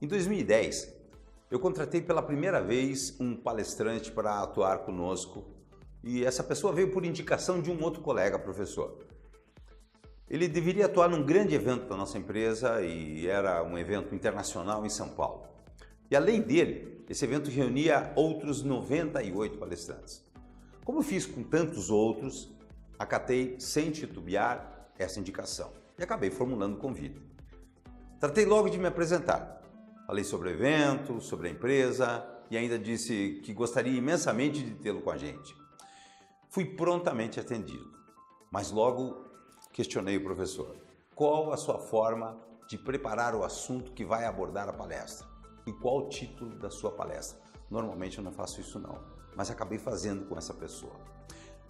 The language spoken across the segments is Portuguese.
Em 2010, eu contratei pela primeira vez um palestrante para atuar conosco e essa pessoa veio por indicação de um outro colega professor. Ele deveria atuar num grande evento da nossa empresa e era um evento internacional em São Paulo. E além dele, esse evento reunia outros 98 palestrantes. Como fiz com tantos outros, acatei sem titubear essa indicação e acabei formulando o convite. Tratei logo de me apresentar. Falei sobre o evento, sobre a empresa e ainda disse que gostaria imensamente de tê-lo com a gente. Fui prontamente atendido, mas logo questionei o professor. Qual a sua forma de preparar o assunto que vai abordar a palestra? E qual o título da sua palestra? Normalmente eu não faço isso não, mas acabei fazendo com essa pessoa.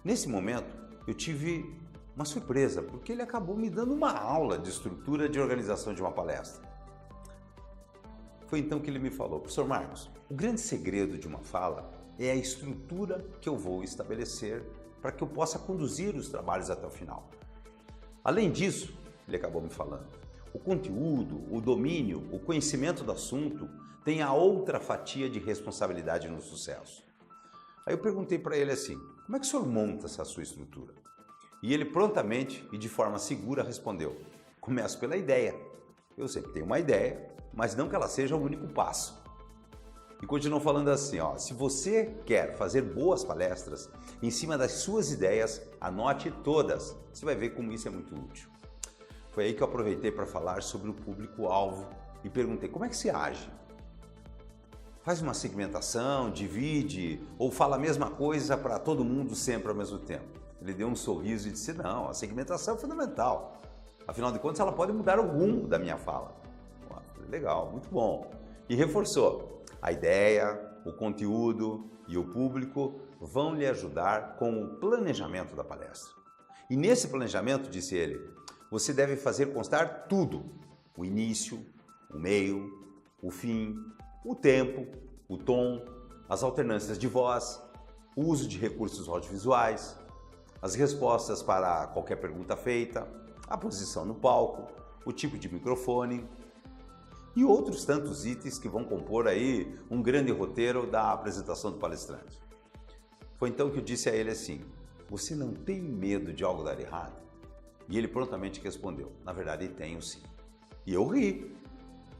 Nesse momento, eu tive uma surpresa, porque ele acabou me dando uma aula de estrutura de organização de uma palestra. Foi então que ele me falou: professor Marcos, o grande segredo de uma fala é a estrutura que eu vou estabelecer para que eu possa conduzir os trabalhos até o final. Além disso, ele acabou me falando, o conteúdo, o domínio, o conhecimento do assunto tem a outra fatia de responsabilidade no sucesso. Aí eu perguntei para ele assim: como é que o senhor monta essa sua estrutura? E ele prontamente e de forma segura respondeu: começo pela ideia. Eu sempre tenho uma ideia, mas não que ela seja o único passo. E continuou falando assim, se você quer fazer boas palestras em cima das suas ideias, anote todas. Você vai ver como isso é muito útil. Foi aí que eu aproveitei para falar sobre o público-alvo e perguntei: como é que se age? Faz uma segmentação, divide ou fala a mesma coisa para todo mundo sempre ao mesmo tempo? Ele deu um sorriso e disse: não, a segmentação é fundamental. Afinal de contas, ela pode mudar o rumo da minha fala. Legal, muito bom. E reforçou: a ideia, o conteúdo e o público vão lhe ajudar com o planejamento da palestra. E nesse planejamento, disse ele, você deve fazer constar tudo: o início, o meio, o fim, o tempo, o tom, as alternâncias de voz, o uso de recursos audiovisuais, as respostas para qualquer pergunta feita, a posição no palco, o tipo de microfone e outros tantos itens que vão compor aí um grande roteiro da apresentação do palestrante. Foi então que eu disse a ele assim: você não tem medo de algo dar errado? E ele prontamente respondeu: na verdade tenho sim. E eu ri.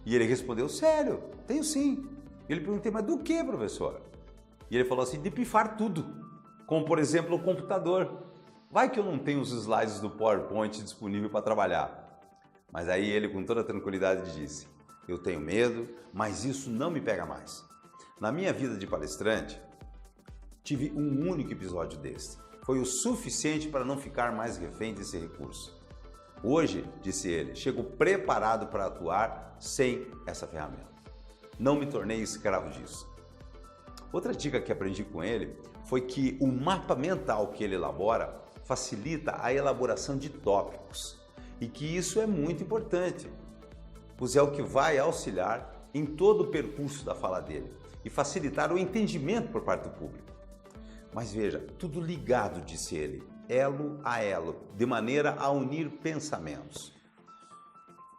E ele respondeu: sério, tenho sim. E ele perguntei: mas do que, professor? E ele falou assim: de pifar tudo, como por exemplo o computador. Vai que eu não tenho os slides do PowerPoint disponível para trabalhar. Mas aí ele com toda tranquilidade disse: eu tenho medo, mas isso não me pega mais. Na minha vida de palestrante, tive um único episódio desse. Foi o suficiente para não ficar mais refém desse recurso. Hoje, disse ele, chego preparado para atuar sem essa ferramenta. Não me tornei escravo disso. Outra dica que aprendi com ele foi que o mapa mental que ele elabora facilita a elaboração de tópicos e que isso é muito importante, pois é o que vai auxiliar em todo o percurso da fala dele e facilitar o entendimento por parte do público. Mas veja, tudo ligado, disse ele, elo a elo, de maneira a unir pensamentos.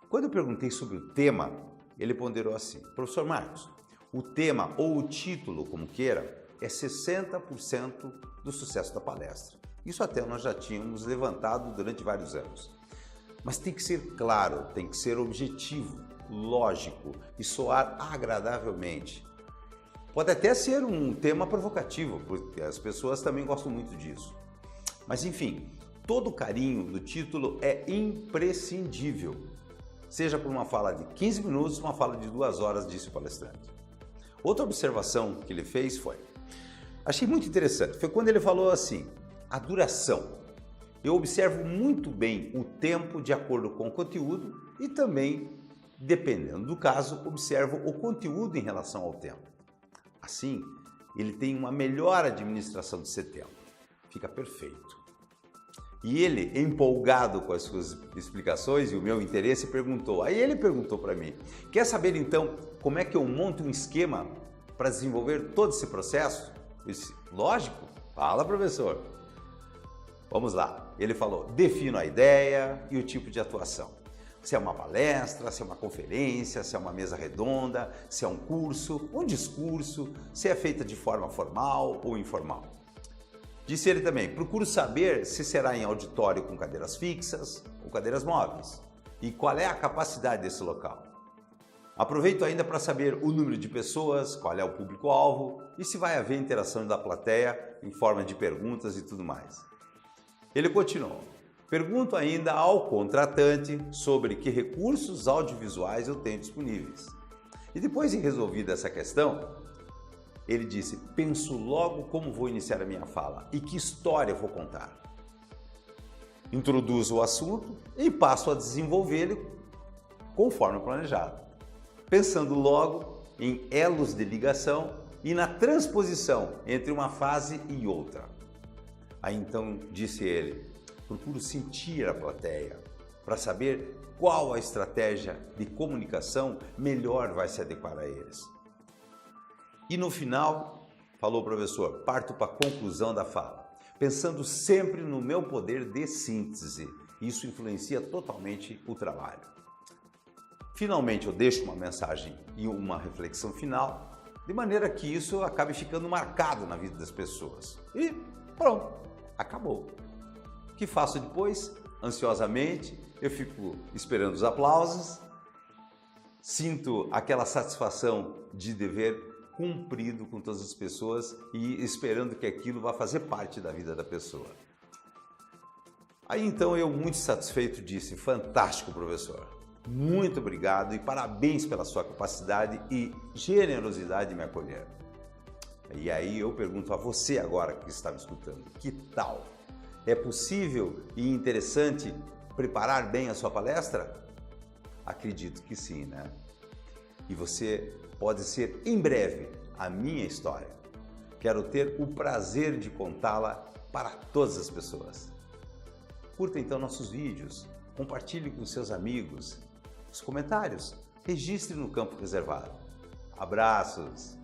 Quando eu perguntei sobre o tema, ele ponderou assim: professor Marcos, o tema ou o título, como queira, é 60% do sucesso da palestra. Isso até nós já tínhamos levantado durante vários anos. Mas tem que ser claro, tem que ser objetivo, lógico e soar agradavelmente. Pode até ser um tema provocativo, porque as pessoas também gostam muito disso. Mas enfim, todo o carinho do título é imprescindível. Seja por uma fala de 15 minutos, uma fala de 2 horas, disse o palestrante. Outra observação que ele fez foi, achei muito interessante, foi quando ele falou assim: a duração. Eu observo muito bem o tempo de acordo com o conteúdo e também, dependendo do caso, observo o conteúdo em relação ao tempo. Assim, ele tem uma melhor administração de seu tempo. Fica perfeito. E ele, empolgado com as suas explicações e o meu interesse, perguntou. Aí ele perguntou para mim: quer saber então como é que eu monto um esquema para desenvolver todo esse processo? Eu disse: lógico, fala, professor. Vamos lá. Ele falou: defino a ideia e o tipo de atuação. Se é uma palestra, se é uma conferência, se é uma mesa redonda, se é um curso, um discurso, se é feita de forma formal ou informal. Disse ele também, procuro saber se será em auditório com cadeiras fixas ou cadeiras móveis e qual é a capacidade desse local. Aproveito ainda para saber o número de pessoas, qual é o público-alvo e se vai haver interação da plateia em forma de perguntas e tudo mais. Ele continuou. Pergunto ainda ao contratante sobre que recursos audiovisuais eu tenho disponíveis. E depois de resolvida essa questão, ele disse, penso logo como vou iniciar a minha fala e que história vou contar. Introduzo o assunto e passo a desenvolvê-lo conforme planejado, pensando logo em elos de ligação e na transposição entre uma fase e outra. Aí então disse ele, procuro sentir a plateia para saber qual a estratégia de comunicação melhor vai se adequar a eles. E no final, falou o professor, parto para a conclusão da fala, pensando sempre no meu poder de síntese. Isso influencia totalmente o trabalho. Finalmente, eu deixo uma mensagem e uma reflexão final, de maneira que isso acabe ficando marcado na vida das pessoas. E pronto, acabou. O que faço depois? Ansiosamente, eu fico esperando os aplausos, sinto aquela satisfação de dever cumprido com todas as pessoas e esperando que aquilo vá fazer parte da vida da pessoa. Aí então eu, muito satisfeito, disse, fantástico, professor. Muito obrigado e parabéns pela sua capacidade e generosidade de me acolher. E aí eu pergunto a você agora que está me escutando, que tal? É possível e interessante preparar bem a sua palestra? Acredito que sim, né? E você pode ser em breve a minha história. Quero ter o prazer de contá-la para todas as pessoas. Curta então nossos vídeos, compartilhe com seus amigos. Os comentários, registre no campo reservado. Abraços!